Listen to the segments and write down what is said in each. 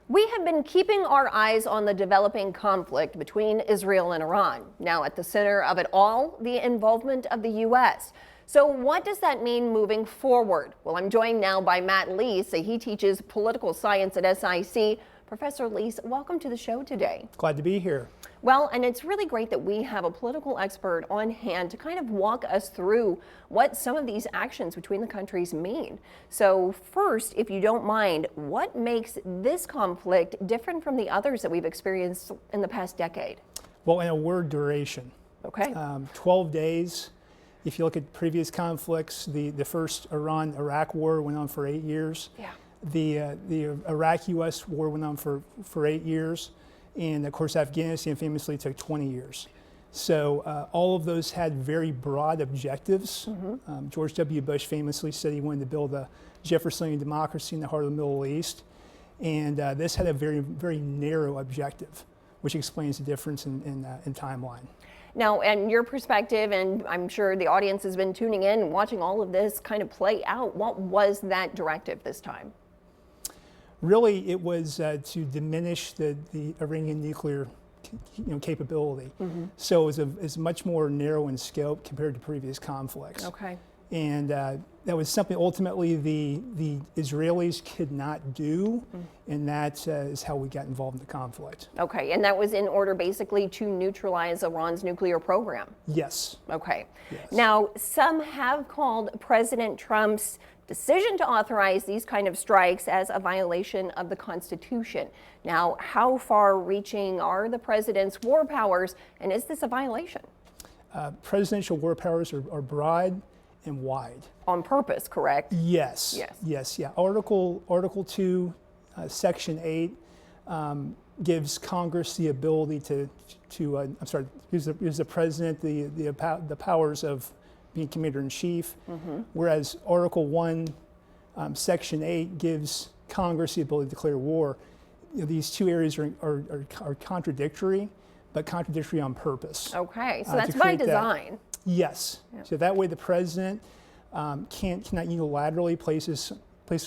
We have been keeping our eyes on the developing conflict between Israel and Iran. Now at the center of it all, the involvement of the U.S. So what does that mean moving forward? Well, I'm joined now by Matt Lease. He teaches political science at SIC. Professor Lease, welcome to the show today. Glad to be here. Well, and it's really great that we have a political expert on hand to kind of walk us through what some of these actions between the countries mean. So first, if you don't mind, what makes this conflict different from the others that we've experienced in the past decade? Well, in a word, duration. Okay. 12 days. If you look at previous conflicts, the first Iran-Iraq war went on for 8 years. Yeah. The Iraq-U.S. war went on for 8 years. And of course, Afghanistan famously took 20 years. So all of those had very broad objectives. George W. Bush famously said he wanted to build a Jeffersonian democracy in the heart of the Middle East. And this had a very, very narrow objective, which explains the difference in timeline. Now, and your perspective, and I'm sure the audience has been tuning in and watching all of this kind of play out, what was that directive this time? Really, it was to diminish the Iranian nuclear capability. So it was much more narrow in scope compared to previous conflicts. Okay. And that was something ultimately the Israelis could not do, and that is how we got involved in the conflict. Okay, and that was in order basically to neutralize Iran's nuclear program? Yes. Okay. Yes. Now, some have called President Trump's decision to authorize these kind of strikes as a violation of the Constitution. Now, how far-reaching are the president's war powers, and is this a violation? Presidential war powers are broad and wide. On purpose, correct? Yes. Yes. Yes. Yeah. Article 2, Section 8 gives Congress the ability gives the president the powers of being commander-in-chief, whereas Article 1, Section 8 gives Congress the ability to declare war. These two areas are contradictory, but contradictory on purpose. Okay, so that's by design. Yes. Yeah. So that way the president cannot unilaterally place us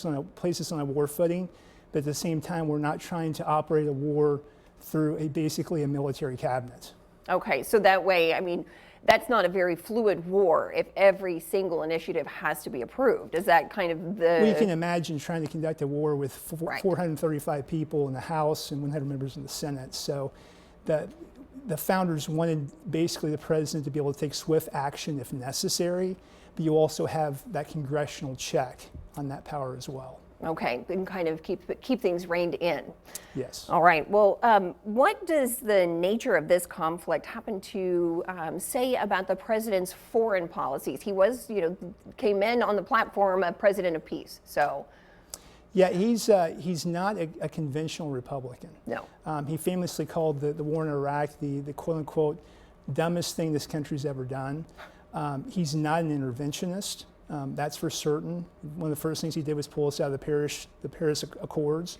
on a war footing, but at the same time we're not trying to operate a war through basically a military cabinet. Okay, so that way, I mean, that's not a very fluid war if every single initiative has to be approved. Is that kind of the... Well, you can imagine trying to conduct a war with 435 people in the House and 100 members in the Senate. So the founders wanted basically the president to be able to take swift action if necessary, but you also have that congressional check on that power as well. Okay, and kind of keep things reined in. Yes. All right. Well, what does the nature of this conflict happen to say about the president's foreign policies? He was, came in on the platform of president of peace. So. Yeah, he's not a conventional Republican. No. He famously called the war in Iraq the quote-unquote dumbest thing this country's ever done. He's not an interventionist. That's for certain. One of the first things he did was pull us out of the Paris Accords.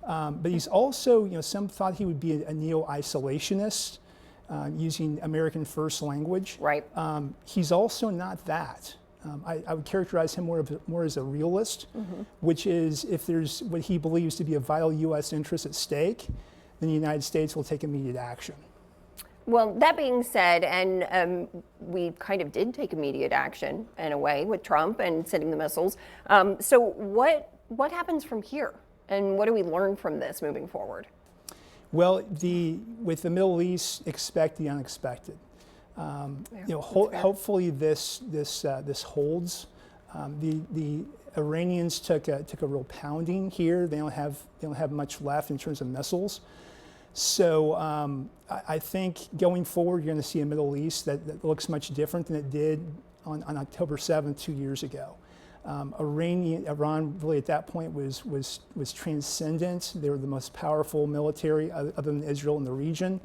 But he's also, some thought he would be a neo-isolationist, using American first language. Right. He's also not that. I would characterize him more as a realist, which is if there's what he believes to be a vital U.S. interest at stake, then the United States will take immediate action. Well, that being said, and we kind of did take immediate action in a way with Trump and sending the missiles. So what happens from here, and what do we learn from this moving forward? Well, with the Middle East, expect the unexpected. Hopefully this holds. The Iranians took a real pounding here. They don't have much left in terms of missiles. So I think going forward, you're going to see a Middle East that looks much different than it did on October 7th 2 years ago. Iran really at that point was transcendent. They were the most powerful military other than Israel in the region.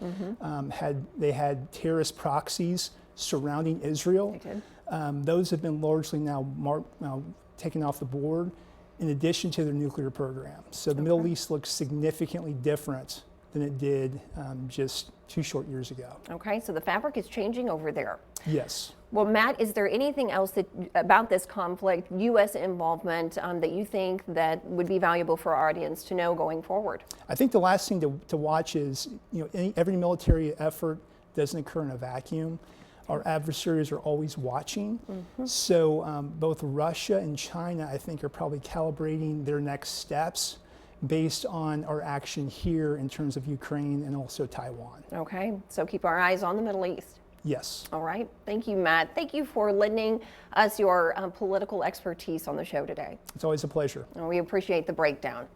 They had terrorist proxies surrounding Israel. They did. Those have been largely now taken off the board, in addition to their nuclear program. So the Middle East looks significantly different than it did just 2 short years ago. Okay, so the fabric is changing over there. Yes. Well, Matt, is there anything else about this conflict, U.S. involvement, that you think that would be valuable for our audience to know going forward? I think the last thing to watch is, every military effort doesn't occur in a vacuum. Our adversaries are always watching. So both Russia and China, I think, are probably calibrating their next steps based on our action here in terms of Ukraine and also Taiwan. Okay, so keep our eyes on the Middle East. Yes. All right. Thank you, Matt. Thank you for lending us your political expertise on the show today. It's always a pleasure. And we appreciate the breakdown.